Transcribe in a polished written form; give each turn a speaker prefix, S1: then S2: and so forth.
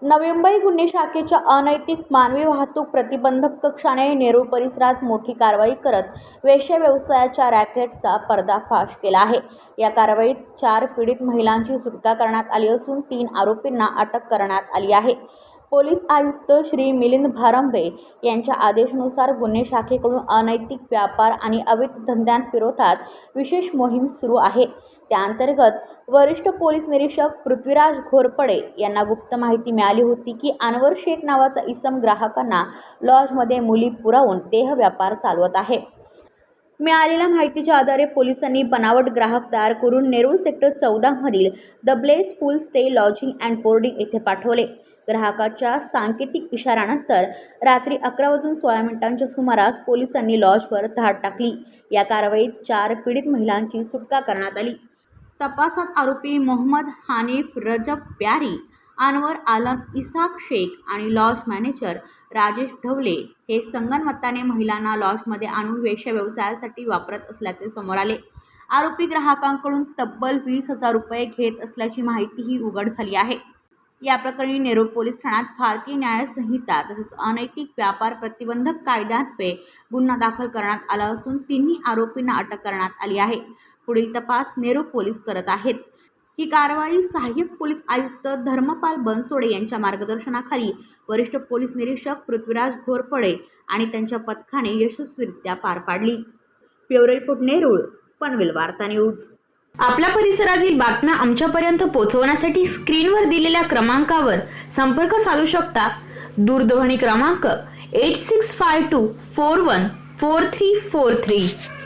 S1: नवी मुंबई गुन्हे शाखेच्या अनैतिक मानवी वाहतूक प्रतिबंधक कक्षाने नेरूळ परिसरात मोठी कारवाई करत वेश्या व्यवसायाच्या रॅकेटचा पर्दाफाश केला आहे। या कारवाईत 4 पीडित महिलांची सुटका करण्यात आली असून 3 आरोपींना अटक करण्यात आली आहे। पोलीस आयुक्त श्री मिलिंद भारंबे यांच्या आदेशानुसार गुन्हे शाखेकडून अनैतिक व्यापार आणि अवैध धंद्यांविरोधात विशेष मोहीम सुरू आहे। त्याअंतर्गत वरिष्ठ पोलीस निरीक्षक पृथ्वीराज घोरपडे यांना गुप्त माहिती मिळाली होती की अनवर शेख नावाचा इसम ग्राहकांना लॉजमध्ये मुली पुरवून देह व्यापार चालवत आहे। मिळालेल्या माहितीच्या आधारे पोलिसांनी बनावट ग्राहक तयार करून नेरूळ सेक्टर 14 मधील the bless full stay lodging and boarding येथे पाठवले। ग्राहकाच्या सांकेतिक इशाऱ्यानंतर रात्री 11:16 सुमारास पोलिसांनी लॉजवर धाड टाकली। या कारवाईत 4 पीडित महिलांची सुटका करण्यात आली। तपासात आरोपी मोहम्मद हानिफ रजब ब्यारी, अनवर आलम इसाक शेख आणि लॉज मॅनेजर राजेश ढवले हे संगनमताने महिलांना लॉजमध्ये आणून वेश्या व्यवसायासाठी वापरत असल्याचे समोर आले। आरोपी ग्राहकांकडून तब्बल 20,000 रुपये घेत असल्याची माहितीही उघड झाली आहे। या प्रकरणी नेरूळ पोलीस ठाण्यात भारतीय न्याय संहिता तसेच अनैतिक व्यापार प्रतिबंधक कायद्यान्वये गुन्हा दाखल करण्यात आला असून 3 आरोपींना अटक करण्यात आली आहे। पुढील तपास नेरूळ पोलीस करत आहेत। ही कारवाई सहाय्यक पोलीस आयुक्त धर्मपाल बनसोडे यांच्या मार्गदर्शनाखाली वरिष्ठ पोलीस निरीक्षक पृथ्वीराज घोरपडे आणि त्यांच्या पथकाने यशस्वीरित्या पार पाडली। ब्युरो रिपोर्ट नेरूळ, पनवेल वार्ता न्यूज।
S2: आपल्या परिसरातील बातम्या आमच्यापर्यंत पोहोचवण्यासाठी स्क्रीनवर दिलेल्या क्रमांकावर संपर्क साधू शकता। दूरध्वनी क्रमांक 8652414343।